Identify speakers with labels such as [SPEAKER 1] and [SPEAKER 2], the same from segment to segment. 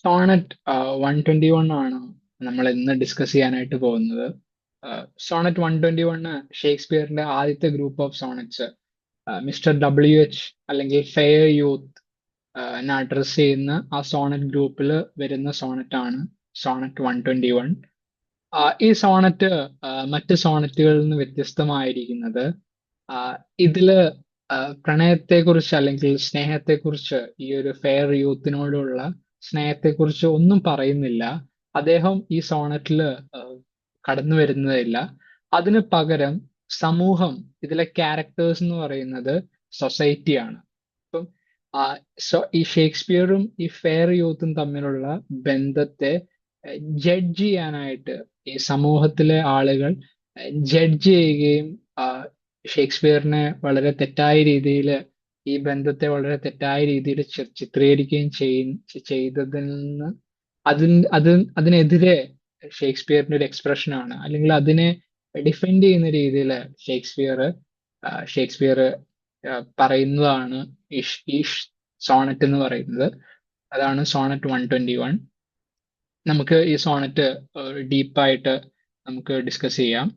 [SPEAKER 1] Sonet 121 ആണ് നമ്മൾ ഇന്ന് ഡിസ്കസ് ചെയ്യാനായിട്ട് പോകുന്നത്. സോണറ്റ് 121 ഷേക്സ്പിയറിന്റെ ആദ്യത്തെ group of sonnets mister WH അല്ലെങ്കിൽ ഫെയർ യൂത്ത് അഡ്രസ് ചെയ്യുന്ന ആ സോണറ്റ് ഗ്രൂപ്പിൽ വരുന്ന സോണറ്റ് ആണ് സോണറ്റ് 121. ഈ സോണറ്റ് മറ്റ് സോണറ്റുകളിൽ നിന്ന് വ്യത്യസ്തമായിരിക്കുന്നത് ആ, ഇതില് പ്രണയത്തെക്കുറിച്ച് അല്ലെങ്കിൽ സ്നേഹത്തെക്കുറിച്ച് ഈ ഒരു ഫെയർ യൂത്തിനോടുള്ള സ്നേഹത്തെക്കുറിച്ച് ഒന്നും പറയുന്നില്ല. അദ്ദേഹം ഈ സോണറ്റില് കടന്നു വരുന്നതില്ല. അതിന് പകരം സമൂഹം, ഇതിലെ ക്യാരക്ടേഴ്സ് എന്ന് പറയുന്നത് സൊസൈറ്റിയാണ്. ഇപ്പം ഈ ഷേക്സ്പിയറും ഈ ഫെയർ യൂത്തും തമ്മിലുള്ള ബന്ധത്തെ ജഡ്ജ് ചെയ്യാനായിട്ട് ഈ സമൂഹത്തിലെ ആളുകൾ ജഡ്ജ് ചെയ്യുകയും ആ, ഷേക്സ്പിയറിനെ വളരെ തെറ്റായ രീതിയിൽ, ഈ ബന്ധത്തെ വളരെ തെറ്റായ രീതിയിൽ ചിത്രീകരിക്കുകയും ചെയ്തതിൽ നിന്ന് അതിനെതിരെ ഷേക്സ്പിയറിന്റെ ഒരു എക്സ്പ്രഷനാണ്, അല്ലെങ്കിൽ അതിനെ ഡിഫെൻഡ് ചെയ്യുന്ന രീതിയിൽ ഷേക്സ്പിയർ പറയുന്നതാണ് ഈ സോണറ്റ് എന്ന് പറയുന്നത്. അതാണ് സോണറ്റ് 121. നമുക്ക് ഈ സോണറ്റ് ഡീപ്പായിട്ട് നമുക്ക് ഡിസ്കസ് ചെയ്യാം.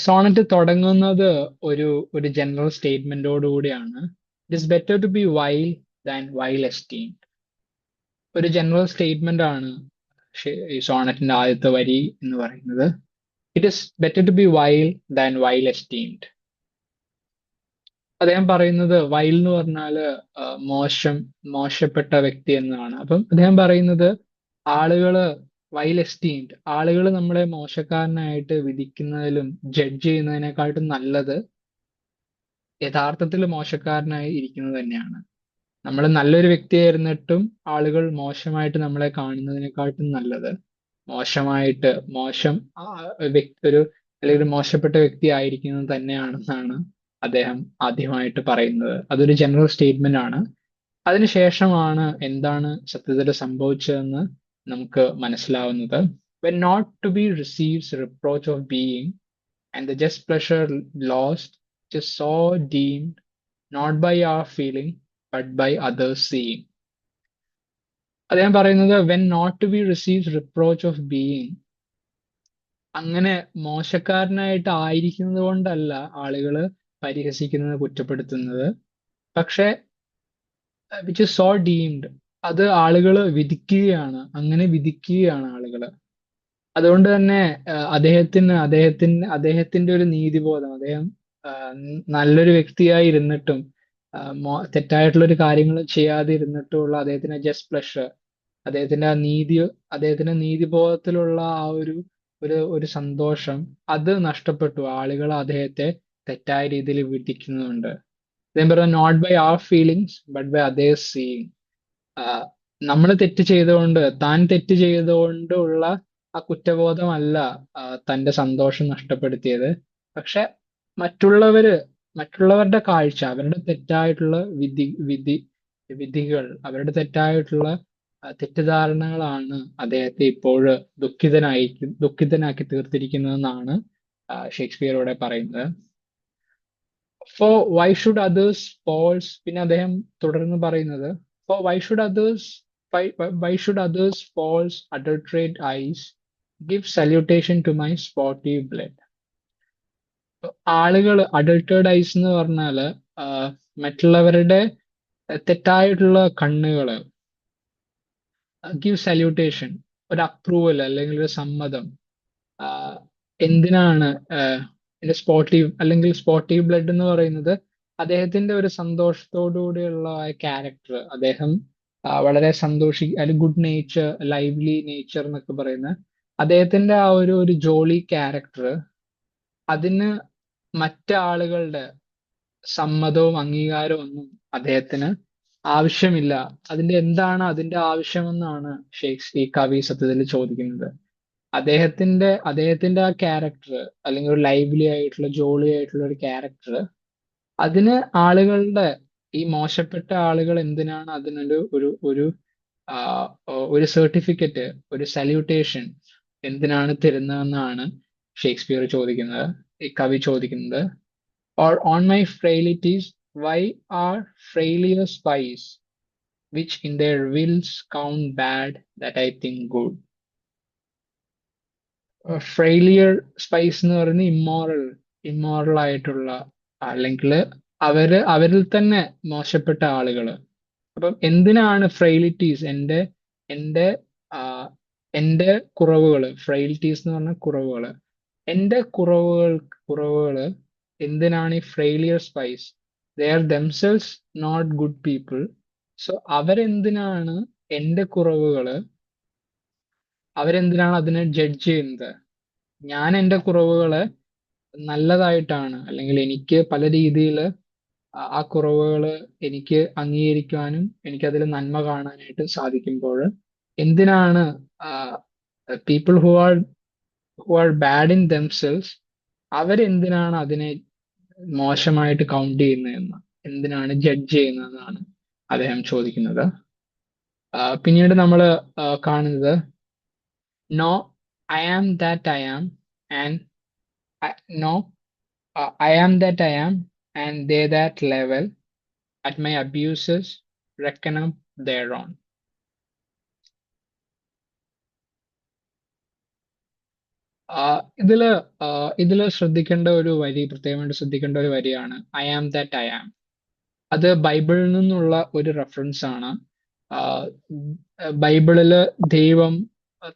[SPEAKER 1] സോണറ്റ് തുടങ്ങുന്നത് ഒരു ഒരു ജനറൽ സ്റ്റേറ്റ്മെന്റോട് കൂടിയാണ്. It is better to be vile than vile esteemed. ഒരു ജനറൽ സ്റ്റേറ്റ്മെന്റ് ആണ് ഈ സോണറ്റിന്റെ ആദ്യത്തെ വരി എന്ന് പറയുന്നത്. It is better to be vile than vile esteemed. അദ്ദേഹം പറയുന്നത് വൈൽ എന്ന് പറഞ്ഞാല് മോശപ്പെട്ട വ്യക്തി എന്നാണ്. അപ്പം അദ്ദേഹം പറയുന്നത് ആളുകള് വൈൽ എസ്റ്റീംഡ്, ആളുകൾ നമ്മളെ മോശക്കാരനായിട്ട് വിധിക്കുന്നതിലും ജഡ്ജ് ചെയ്യുന്നതിനെക്കാട്ടും നല്ലത് യഥാർത്ഥത്തിൽ മോശക്കാരനായി ഇരിക്കുന്നത് തന്നെയാണ്. നമ്മൾ നല്ലൊരു വ്യക്തിയായിരുന്നിട്ടും ആളുകൾ മോശമായിട്ട് നമ്മളെ കാണുന്നതിനെക്കാട്ടും നല്ലത് മോശമായിട്ട് മോശം ഒരു അല്ലെങ്കിൽ ഒരു മോശപ്പെട്ട വ്യക്തി ആയിരിക്കുന്നത് തന്നെയാണെന്നാണ് അദ്ദേഹം ആദ്യമായിട്ട് പറയുന്നത്. അതൊരു ജനറൽ സ്റ്റേറ്റ്മെന്റ് ആണ്. അതിനുശേഷമാണ് എന്താണ് സത്യത്തിൽ സംഭവിച്ചതെന്ന് നമുക്ക് മനസ്സിലാവുന്നത്. When not to be receives reproach of being, and the just pleasure lost, just so deemed, not by our feeling, but by others seeing. അദ്ദേഹം പറയുന്നത് when not to be receives reproach of being, അങ്ങനെ മോശക്കാരനായിട്ട് ആയിരിക്കുന്നത് കൊണ്ടല്ല ആളുകൾ പരിഹസിക്കുന്നത്, കുറ്റപ്പെടുത്തുന്നത്. പക്ഷെ which is so deemed, അത് ആളുകൾ വിധിക്കുകയാണ്, അങ്ങനെ വിധിക്കുകയാണ് ആളുകൾ. അതുകൊണ്ട് തന്നെ അദ്ദേഹത്തിന്റെ ഒരു നീതിബോധം, അദ്ദേഹം നല്ലൊരു വ്യക്തിയായി ഇരുന്നിട്ടും തെറ്റായിട്ടുള്ള ഒരു കാര്യങ്ങൾ ചെയ്യാതെ ഇരുന്നിട്ടുള്ള അദ്ദേഹത്തിന്റെ ജസ്റ്റ് പ്ലഷർ, അദ്ദേഹത്തിന്റെ ആ നീതി, അദ്ദേഹത്തിന്റെ നീതിബോധത്തിലുള്ള ആ ഒരു സന്തോഷം, അത് നഷ്ടപ്പെട്ടു. ആളുകൾ അദ്ദേഹത്തെ തെറ്റായ രീതിയിൽ വിധിക്കുന്നുണ്ട്. അദ്ദേഹം പറഞ്ഞ not by our feelings but by others seeing. നമ്മൾ തെറ്റ് ചെയ്തുകൊണ്ട്, താൻ തെറ്റ് ചെയ്തുകൊണ്ടുള്ള ആ കുറ്റബോധമല്ല തന്റെ സന്തോഷം നഷ്ടപ്പെടുത്തിയത്. പക്ഷെ മറ്റുള്ളവര് മറ്റുള്ളവരുടെ കാഴ്ച, അവരുടെ തെറ്റായിട്ടുള്ള വിധികൾ, അവരുടെ തെറ്റായിട്ടുള്ള തെറ്റിദ്ധാരണകളാണ് അദ്ദേഹത്തെ ഇപ്പോൾ ദുഃഖിതനാക്കി തീർത്തിരിക്കുന്നതെന്നാണ് ഷേക്സ്പിയർ ഇവിടെ പറയുന്നത്. For why should others' false, പിന്നെ അദ്ദേഹം തുടർന്ന് പറയുന്നത് for why should others' false adulterate eyes give salutation to my sportive blood. ആളുകൾ അഡൾട്ടേർഡ് ഐസ് എന്ന് പറഞ്ഞാല് മറ്റുള്ളവരുടെ തെറ്റായിട്ടുള്ള കണ്ണുകള് ഗിവ് സല്യൂട്ടേഷൻ, ഒരു അപ്രൂവൽ അല്ലെങ്കിൽ ഒരു സമ്മതം. ആഹ് എന്തിനാണ് സ്പോട്ടീവ് അല്ലെങ്കിൽ സ്പോട്ടീവ് ബ്ലഡ് എന്ന് പറയുന്നത് അദ്ദേഹത്തിന്റെ ഒരു സന്തോഷത്തോടു കൂടിയുള്ള ക്യാരക്ടർ. അദ്ദേഹം വളരെ അല്ലെങ്കിൽ ഗുഡ് നേച്ചർ, ലൈവ്ലി നേച്ചർ എന്നൊക്കെ പറയുന്ന അദ്ദേഹത്തിന്റെ ആ ഒരു ജോളി ക്യാരക്ടർ, അതിന് മറ്റാളുകളുടെ സമ്മതവും അംഗീകാരവും ഒന്നും അദ്ദേഹത്തിന് ആവശ്യമില്ല. അതിന്റെ ആവശ്യമെന്നാണ് ഈ കവി സത്യത്തിൽ ചോദിക്കുന്നത്. അദ്ദേഹത്തിന്റെ ആ ക്യാരക്ടർ, അല്ലെങ്കിൽ ഒരു ലൈവ്ലി ആയിട്ടുള്ള ജോളി ആയിട്ടുള്ള ഒരു ക്യാരക്ടർ, അതിന് ആളുകളുടെ, ഈ മോശപ്പെട്ട ആളുകൾ എന്തിനാണ് അതിനൊരു ഒരു ഒരു ആ, ഒരു സർട്ടിഫിക്കറ്റ്, ഒരു സല്യൂട്ടേഷൻ എന്തിനാണ് തരുന്നതെന്നാണ് ഈ കവി ചോദിക്കുന്നത്. Or on my frailties why are frailer spies which in their wills count bad that I think good. Failure spice എന്ന് പറയുന്നത് ഇമ്മോറൽ ആയിട്ടുള്ള, അല്ലെങ്കിൽ അവരിൽ തന്നെ മോശപ്പെട്ട ആളുകള്. അപ്പം എന്തിനാണ് ഫ്രെയിലിറ്റീസ്, എന്റെ ആ, എന്റെ കുറവുകള്, ഫ്രെയിലിറ്റീസ് എന്ന് പറഞ്ഞ കുറവുകള്, എന്റെ കുറവുകള് എന്തിനാണ് ഈ frailer spies? They are themselves not good people. So എന്റെ കുറവുകള് അവരെന്തിനാണ് അതിനെ ജഡ്ജ് ചെയ്യുന്നത്? ഞാൻ എന്റെ കുറവുകളെ നല്ലതായിട്ടാണ്, അല്ലെങ്കിൽ എനിക്ക് പല രീതിയിൽ ആ കുറവുകൾ എനിക്ക് അംഗീകരിക്കാനും എനിക്കതിൽ നന്മ കാണാനായിട്ട് സാധിക്കുമ്പോൾ എന്തിനാണ് people who are bad in themselves അവരെന്തിനാണ് അതിനെ മോശമായിട്ട് കൗണ്ട് ചെയ്യുന്നതെന്ന്, എന്തിനാണ് ജഡ്ജ് ചെയ്യുന്നതെന്നാണ് അദ്ദേഹം ചോദിക്കുന്നത്. പിന്നീട് നമ്മൾ കാണുന്നത് no I am that I am and no I am that I am, and they that level at my abuses reckon up thereon. ഇതില് ശ്രദ്ധിക്കേണ്ട ഒരു വരി, പ്രത്യേകമായിട്ട് ശ്രദ്ധിക്കേണ്ട ഒരു വരിയാണ് I am that I am. അത് ബൈബിളിൽ നിന്നുള്ള ഒരു റെഫറൻസ് ആണ്. ആഹ് ബൈബിളില് ദൈവം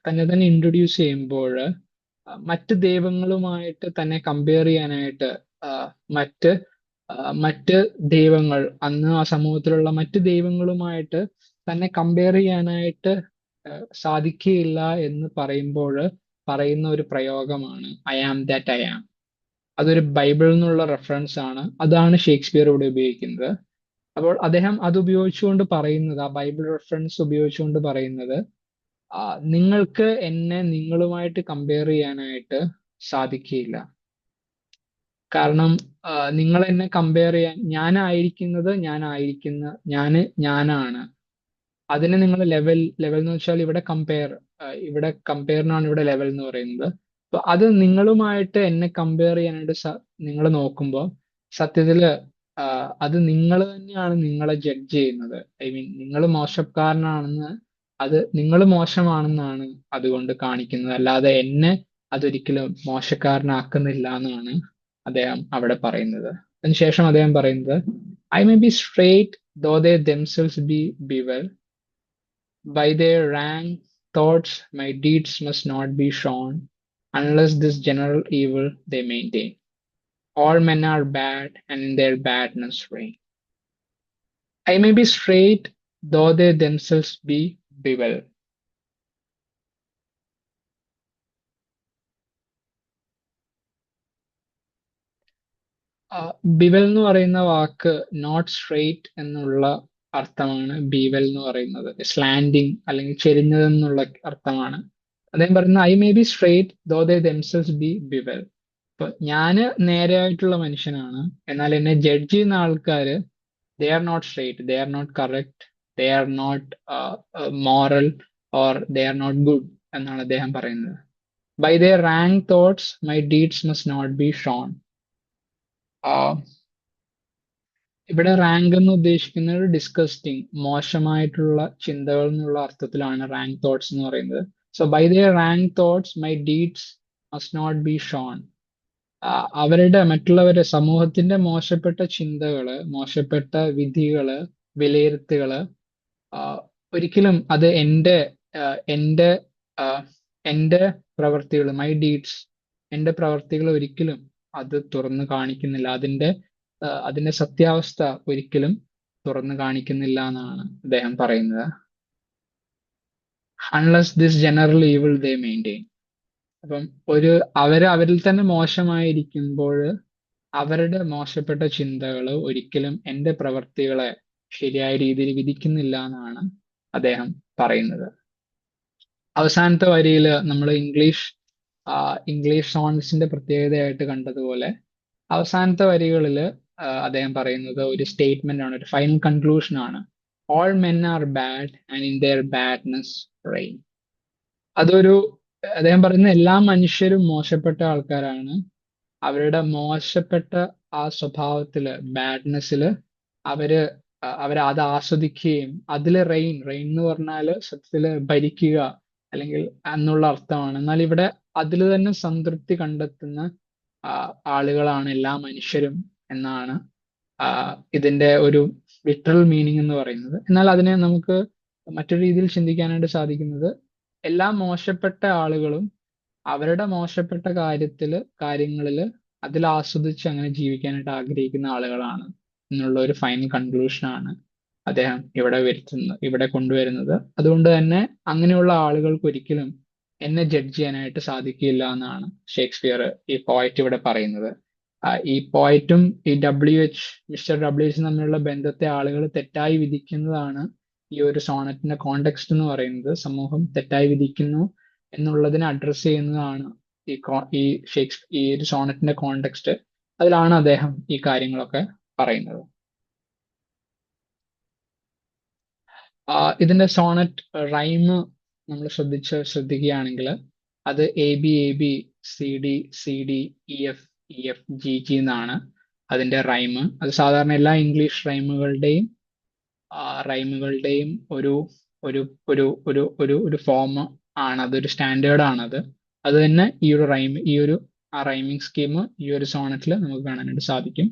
[SPEAKER 1] തന്നെ ഇൻട്രൊഡ്യൂസ് ചെയ്യുമ്പോൾ മറ്റ് ദൈവങ്ങളുമായിട്ട് തന്നെ കമ്പയർ ചെയ്യാനായിട്ട് ആഹ് മറ്റ് മറ്റ് ദൈവങ്ങൾ, അന്ന് ആ സമൂഹത്തിലുള്ള മറ്റ് ദൈവങ്ങളുമായിട്ട് തന്നെ കമ്പയർ ചെയ്യാനായിട്ട് സാധിക്കുകയില്ല എന്ന് പറയുമ്പോൾ പറയുന്ന ഒരു പ്രയോഗമാണ് I am that I am. അതൊരു ബൈബിളിൽ നിന്നുള്ള റെഫറൻസ് ആണ്. അതാണ് ഷേക്സ്പിയർ ഇവിടെ ഉപയോഗിക്കുന്നത്. അപ്പോൾ അദ്ദേഹം അത് ഉപയോഗിച്ചുകൊണ്ട് പറയുന്നത്, ആ ബൈബിൾ റെഫറൻസ് ഉപയോഗിച്ചുകൊണ്ട് പറയുന്നത്, നിങ്ങൾക്ക് എന്നെ നിങ്ങളുമായിട്ട് കമ്പയർ ചെയ്യാനായിട്ട് സാധിക്കുകയില്ല. കാരണം നിങ്ങൾ എന്നെ കമ്പയർ ചെയ്യാൻ, ഞാനാണ്. അതിനെ നിങ്ങൾ ലെവൽ എന്ന് വെച്ചാൽ ഇവിടെ കമ്പയറിനാണ് ഇവിടെ ലെവൽ എന്ന് പറയുന്നത്. അപ്പൊ അത് നിങ്ങളുമായിട്ട് എന്നെ കമ്പയർ ചെയ്യാനായിട്ട് നിങ്ങൾ നോക്കുമ്പോൾ സത്യത്തില് അത് നിങ്ങൾ തന്നെയാണ് നിങ്ങളെ ജഡ്ജ് ചെയ്യുന്നത്. ഐ മീൻ, നിങ്ങൾ മോശക്കാരനാണെന്ന്, അത് നിങ്ങൾ മോശമാണെന്നാണ് അതുകൊണ്ട് കാണിക്കുന്നത്, അല്ലാതെ എന്നെ അതൊരിക്കലും മോശക്കാരനാക്കുന്നില്ല എന്നാണ് അദ്ദേഹം അവിടെ പറയുന്നത്. അതിനുശേഷം അദ്ദേഹം പറയുന്നത് I may be straight though they themselves be bevel by their rank thoughts my deeds must not be shown unless this general evil they maintain. All men are bad and in their badness reign. I may be straight though they themselves be bevel. Bevel എന്ന് പറയുന്ന വാക്ക് not straight എന്നുള്ള അർത്ഥമാണ് bevel എന്ന് പറയുന്നത്. Slanting അല്ലെങ്കിൽ ചെരിഞ്ഞതെന്നുള്ള അർത്ഥമാണ്. അദ്ദേഹം പറയുന്നത് I may be straight though they themselves be bevel. ഇപ്പൊ ഞാന് നേരെയായിട്ടുള്ള മനുഷ്യനാണ്, എന്നാൽ എന്നെ ജഡ്ജ് ചെയ്യുന്ന ആൾക്കാര് they are not straight, they are not correct, they are not moral or they are not good എന്നാണ് അദ്ദേഹം പറയുന്നത്. By their rank thoughts my deeds must not be shown. ഇവിടെ റാങ്ക് എന്ന് ഉദ്ദേശിക്കുന്നത് ഡിസ്കസ്റ്റിംഗ്, മോശമായിട്ടുള്ള ചിന്തകൾ എന്നുള്ള അർത്ഥത്തിലാണ് റാങ്ക് തോട്ട്സ് എന്ന് പറയുന്നത്. So by their rank thoughts my deeds must not be shown. മറ്റുള്ളവരുടെ സമൂഹത്തിന്റെ മോശപ്പെട്ട ചിന്തകള്, മോശപ്പെട്ട വിധികള്, വിലയിരുത്തുകള് ഒരിക്കലും അത് എന്റെ എന്റെ പ്രവർത്തികൾ, മൈ ഡീഡ്സ്, എന്റെ പ്രവർത്തികൾ ഒരിക്കലും അത് തുറന്നു കാണിക്കുന്നില്ല. അതിന്റെ സത്യാവസ്ഥ ഒരിക്കലും തുറന്നു കാണിക്കുന്നില്ല എന്നാണ് അദ്ദേഹം പറയുന്നത്. Unless this general evil they maintain. അപ്പം അവരിൽ തന്നെ മോശമായിരിക്കുമ്പോൾ അവരുടെ മോശപ്പെട്ട ചിന്തകൾ ഒരിക്കലും എന്റെ പ്രവർത്തികളെ ശരിയായ രീതിയിൽ വിധിക്കുന്നില്ല എന്നാണ് അദ്ദേഹം പറയുന്നത്. അവസാനത്തെ വരിയിൽ നമ്മൾ ഇംഗ്ലീഷ് സോൺസിന്റെ പ്രത്യേകതയായിട്ട് കണ്ടതുപോലെ അവസാനത്തെ വരികളിൽ അദ്ദേഹം പറയുന്നത് ഒരു സ്റ്റേറ്റ്മെന്റ് ആണ്, ഒരു ഫൈനൽ കൺക്ലൂഷൻ ആണ്. All men are bad and in there badness rain. അദ്ദേഹം പറയുന്ന എല്ലാ മനുഷ്യരും മോശപ്പെട്ട ആൾക്കാരാണ്. അവരുടെ മോശപ്പെട്ട ആ സ്വഭാവത്തില്, ബാഡ്നെസ്സില് അവര് അത് ആസ്വദിക്കുകയും അതില് റെയിൻ എന്ന് പറഞ്ഞാല് സത്യത്തില് ഭരിക്കുക അല്ലെങ്കിൽ എന്നുള്ള അർത്ഥമാണ്. എന്നാൽ ഇവിടെ അതിൽ തന്നെ സംതൃപ്തി കണ്ടെത്തുന്ന ആ, ആളുകളാണ് എല്ലാ മനുഷ്യരും എന്നാണ് ഇതിന്റെ ഒരു ലിറ്ററൽ മീനിങ് എന്ന് പറയുന്നത്. എന്നാൽ അതിനെ നമുക്ക് മറ്റൊരു രീതിയിൽ ചിന്തിക്കാനായിട്ട് സാധിക്കുന്നത്, എല്ലാ മോശപ്പെട്ട ആളുകളും അവരുടെ മോശപ്പെട്ട കാര്യങ്ങളില് അതിൽ ആസ്വദിച്ച് അങ്ങനെ ജീവിക്കാനായിട്ട് ആഗ്രഹിക്കുന്ന ആളുകളാണ് എന്നുള്ള ഒരു ഫൈനൽ കൺക്ലൂഷനാണ് അദ്ദേഹം ഇവിടെ കൊണ്ടുവരുന്നത്. അതുകൊണ്ട് തന്നെ അങ്ങനെയുള്ള ആളുകൾക്ക് ഒരിക്കലും എന്നെ ജഡ്ജ് ചെയ്യാനായിട്ട് സാധിക്കില്ല എന്നാണ് ഷേക്സ്പിയർ, ഈ പോയറ്റ്, ഇവിടെ പറയുന്നത്. ഈ പോയറ്റും ഈ മിസ്റ്റർ ഡബ്ല്യു എച്ച് തമ്മിലുള്ള ബന്ധത്തെ ആളുകൾ തെറ്റായി വിധിക്കുന്നതാണ് ഈ ഒരു സോണറ്റിന്റെ കോണ്ടെക്സ്റ്റ് എന്ന് പറയുന്നത്. സമൂഹം തെറ്റായി വിധിക്കുന്നു എന്നുള്ളതിനെ അഡ്രസ്സ് ചെയ്യുന്നതാണ് ഈ ഈ ഒരു സോണറ്റിന്റെ കോണ്ടെക്സ്റ്റ്. അതിലാണ് അദ്ദേഹം ഈ കാര്യങ്ങളൊക്കെ പറയുന്നത്. ഇതിന്റെ സോണറ്റ് റൈം നമ്മൾ ശ്രദ്ധിക്കുകയാണെങ്കിൽ അത് എ ബി സി ഡി എന്നാണ് അതിന്റെ റൈം. അത് സാധാരണ എല്ലാ ഇംഗ്ലീഷ് റൈമുകളുടെയും ഒരു ഒരു ഒരു ഒരു ഒരു ഒരു ഫോം ആണ്, അതൊരു സ്റ്റാൻഡേർഡ് ആണത്. അത് തന്നെ ഈ ഒരു റൈമിംഗ് സ്കീം ഈ ഒരു സോണറ്റിൽ നമുക്ക് കാണാനായിട്ട് സാധിക്കും.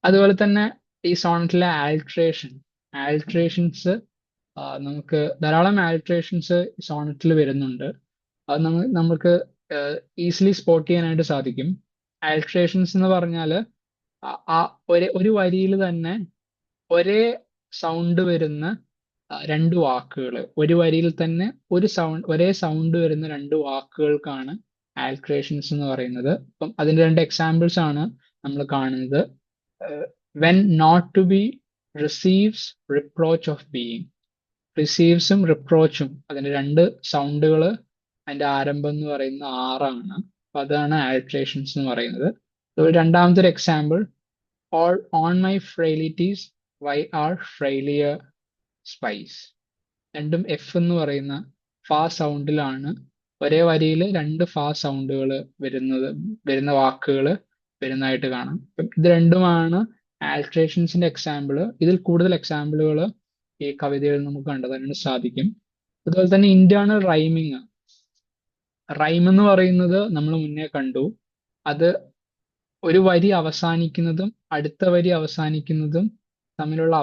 [SPEAKER 1] അതുപോലെ തന്നെ ഈ സോണറ്റിലെ ആൾട്രേഷൻസ് നമുക്ക് ധാരാളം ആൾട്രേഷൻസ് സോണറ്റിൽ വരുന്നുണ്ട്. അത് നമുക്ക് ഈസിലി സ്പോട്ട് ചെയ്യാനായിട്ട് സാധിക്കും. ആൾട്രേഷൻസ് എന്ന് പറഞ്ഞാല് ഒരു വരിയിൽ തന്നെ ഒരേ സൗണ്ട് വരുന്ന രണ്ട് വാക്കുകൾ, ഒരു വരിയിൽ തന്നെ ഒരേ സൗണ്ട് വരുന്ന രണ്ട് വാക്കുകൾക്കാണ് ആൾട്രേഷൻസ് എന്ന് പറയുന്നത്. അപ്പം അതിന്റെ രണ്ട് എക്സാമ്പിൾസ് ആണ് നമ്മൾ കാണുന്നത്. When not to be receives reproach of being. റിസീവ്സും റിപ്രോച്ചും അതിന്റെ രണ്ട് സൗണ്ടുകൾ, അതിന്റെ ആരംഭം എന്ന് പറയുന്നത് ആറാണ്. അപ്പൊ അതാണ് ആൾട്രേഷൻസ് എന്ന് പറയുന്നത്. രണ്ടാമത്തെ ഒരു example, on my frailties why are frailer spies. രണ്ടും എഫ് എന്ന് പറയുന്ന ഫാ സൗണ്ടിലാണ്, ഒരേ വരിയിൽ രണ്ട് ഫാ സൗണ്ടുകൾ വരുന്ന വാക്കുകൾ വരുന്നതായിട്ട് കാണാം. ഇത് രണ്ടുമാണ് ആൾട്രേഷൻസിന്റെ എക്സാമ്പിൾ. ഇതിൽ കൂടുതൽ എക്സാമ്പിളുകൾ ഈ കവിതയിൽ നമുക്ക് കണ്ടെത്താനായിട്ട് സാധിക്കും. അതുപോലെ തന്നെ ഇന്റേണൽ റൈമിങ്. റൈം എന്ന് പറയുന്നത് നമ്മൾ മുന്നേ കണ്ടു, അത് ഒരു വരി അവസാനിക്കുന്നതും അടുത്ത വരി അവസാനിക്കുന്നതും തമ്മിലുള്ള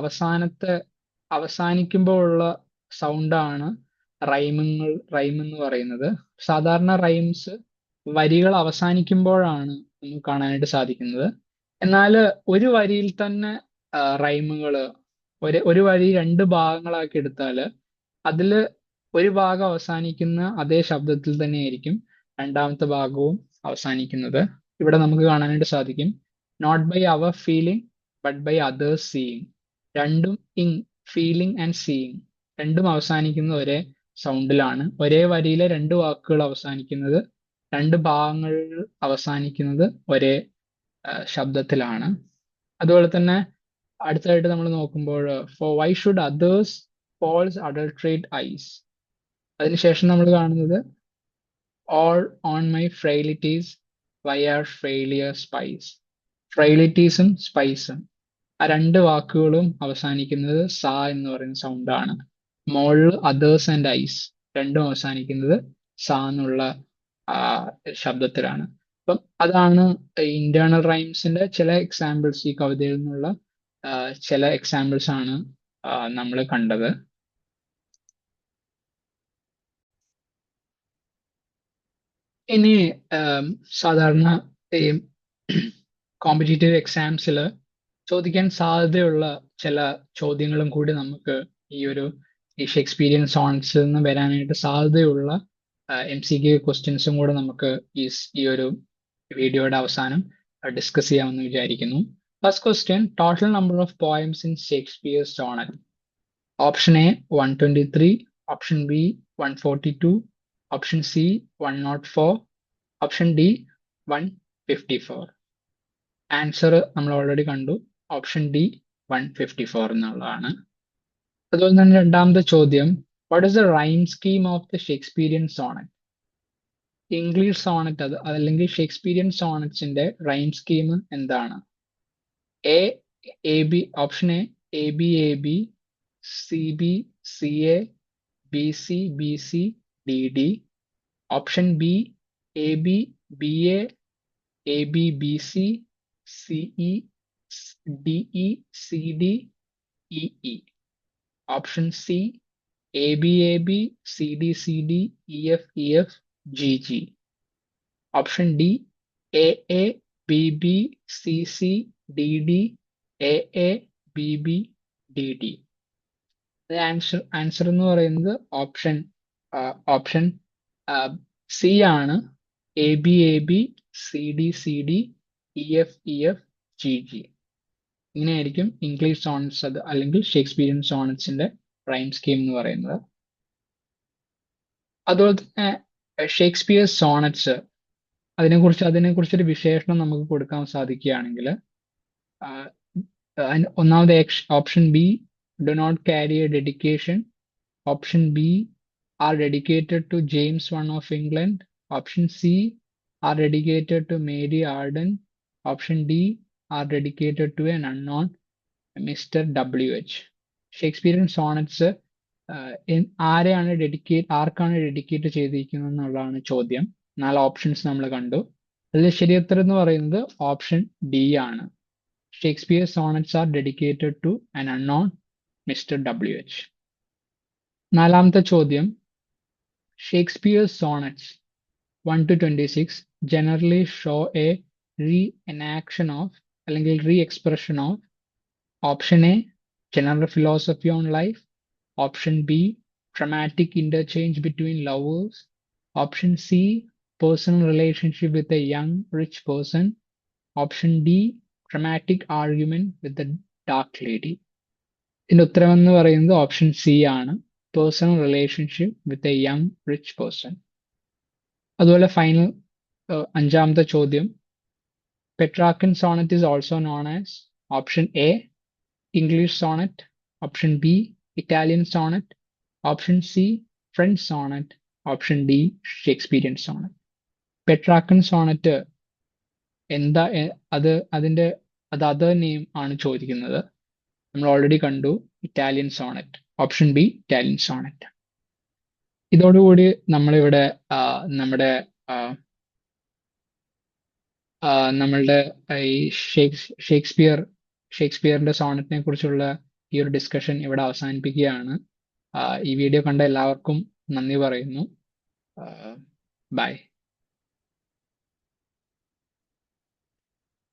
[SPEAKER 1] അവസാനിക്കുമ്പോഴുള്ള സൗണ്ടാണ് റൈം എന്ന് പറയുന്നത്. സാധാരണ റൈംസ് വരികൾ അവസാനിക്കുമ്പോഴാണ് നമുക്ക് കാണാനായിട്ട് സാധിക്കുന്നത്. എന്നാൽ ഒരു വരിയിൽ തന്നെ റൈമുകൾ, ഒരു വരി രണ്ട് ഭാഗങ്ങളാക്കി എടുത്താല് അതില് ഒരു ഭാഗം അവസാനിക്കുന്ന അതേ ശബ്ദത്തിൽ തന്നെയായിരിക്കും രണ്ടാമത്തെ ഭാഗവും അവസാനിക്കുന്നത്. ഇവിടെ നമുക്ക് കാണാനായിട്ട് സാധിക്കും, നോട്ട് ബൈ അവർ feeling but by others seeing. രണ്ടും ഫീലിംഗ് ആൻഡ് സീയിങ് രണ്ടും അവസാനിക്കുന്നത് ഒരേ സൗണ്ടിലാണ്. ഒരേ വരിയിലെ രണ്ട് വാക്കുകൾ അവസാനിക്കുന്നത്, രണ്ട് ഭാഗങ്ങൾ അവസാനിക്കുന്നത് ഒരേ ശബ്ദത്തിലാണ്. അതുപോലെ തന്നെ അടുത്തതായിട്ട് നമ്മൾ നോക്കുമ്പോൾ, for why should others' false adulterate eyes. അതിനുശേഷം നമ്മൾ കാണുന്നത്, all on my frailties why are failure spies. ഫ്രെയിലിറ്റീസും സ്പൈസും ആ രണ്ട് വാക്കുകളും അവസാനിക്കുന്നത് സാ എന്ന് പറയുന്ന സൗണ്ടാണ്. മോളിൽ അതേഴ്സ് ആൻഡ് ഐസ് രണ്ടും അവസാനിക്കുന്നത് സാ എന്നുള്ള ശബ്ദത്തിലാണ്. അപ്പം അതാണ് ഇന്റേണൽ റൈംസിന്റെ ചില എക്സാമ്പിൾസ്. ഈ കവിതയിൽ നിന്നുള്ള ചില എക്സാമ്പിൾസ് ആണ് നമ്മൾ കണ്ടത്. ഇനി സാധാരണ ഈ കോമ്പറ്റേറ്റീവ് എക്സാംസിൽ ചോദിക്കാൻ സാധ്യതയുള്ള ചില ചോദ്യങ്ങളും കൂടി നമുക്ക് ഈ ഷേക്സ്പീരിയൻ സോണറ്റ്സിൽ നിന്ന് വരാനായിട്ട് സാധ്യതയുള്ള MCQ ക്വസ്റ്റ്യൻസും കൂടെ നമുക്ക് ഈ ഒരു വീഡിയോയുടെ അവസാനം ഡിസ്കസ് ചെയ്യാമെന്ന് വിചാരിക്കുന്നു. First question, total number of poems in Shakespeare sonnet. Option A 123, option B 142, option C 104, option D 154. Answer നമ്മൾ ഓൾറെഡി കണ്ടു, ഓപ്ഷൻ ഡി 154 എന്നുള്ളതാണ്. അതുപോലെ തന്നെ രണ്ടാമത്തെ ചോദ്യം, what is the rhyme scheme of the Shakespearean sonnet. English sonnet അല്ലെങ്കിൽ Shakespearean സോണറ്റ്സിന്റെ rhyme scheme എന്താണ്? Option A AB, CB, CA, BC, BC, DD. Option B, AB, BA, AB, BC, CE, DE, CD, EE. Option C, AB, AB, CD, CD, EF, EF, GG. Option D, AA, BB, CC, DD, AA, BB, DD. Answer എന്ന് പറയുന്നത് option C ആണ്. AB, CD, EF, GG. ഇങ്ങനെയായിരിക്കും English sonnets അത് അല്ലെങ്കിൽ ഷേക്സ്പിയൻ സോണറ്റ്സിന്റെ rhyme scheme എന്ന് പറയുന്നത്. അതുപോലെ തന്നെ ഷേക്സ്പിയർ സോണറ്റ്സ് അതിനെക്കുറിച്ചൊരു വിശേഷണം നമുക്ക് കൊടുക്കാൻ സാധിക്കുകയാണെങ്കിൽ ഒന്നാമത് option B, do not carry a dedication. Option B, are dedicated to James I of England. Option C, are dedicated to Mary Arden. Option D, are dedicated to an unknown Mr. W.H. Shakespearean sonnets ആർക്കാണ് dedicate ചെയ്തിരിക്കുന്നത് എന്നുള്ളതാണ് ചോദ്യം. 4 options നമ്മൾ കണ്ടു. അതിൽ ശരിയുത്തരം എന്ന് പറയുന്നത് ഓപ്ഷൻ ഡി ആണ്. Shakespeare sonnets are dedicated to an unknown mister W.H. 4ാമത്തെ ചോദ്യം, Shakespeare's sonnets 1 to 26 generally show a re-enaction of അല്ലെങ്കിൽ re-expression of option A, general philosophy on life. Option B, dramatic interchange between lovers. Option C, personal relationship with a young rich person. Option D, dramatic argument with the dark lady. ഇതിന്റെ ഉത്തരം എന്ന് പറയുന്നത് option C ആണ്, personal relationship with a young rich person. അതുപോലെ final 5ാമത്തെ ചോദ്യം, Petrarchan sonnet is also known as option A, English sonnet. Option B, Italian sonnet. Option C, French sonnet. Option D, Shakespearean sonnet. Petrarchan sonnet എന്താ അത് other name ആണ് ചോദിക്കുന്നത്. നമ്മൾ already കണ്ടു Italian sonnet. Option B, Italian sonnet. ഇതോടുകൂടി നമ്മളിവിടെ നമ്മുടെ നമ്മളുടെ ഈ ഷേക്സ്പിയറിന്റെ സോണറ്റിനെ കുറിച്ചുള്ള ഈ ഒരു ഡിസ്കഷൻ ഇവിടെ അവസാനിപ്പിക്കുകയാണ്. ഈ വീഡിയോ കണ്ട എല്ലാവർക്കും നന്ദി പറയുന്നു. ബൈ.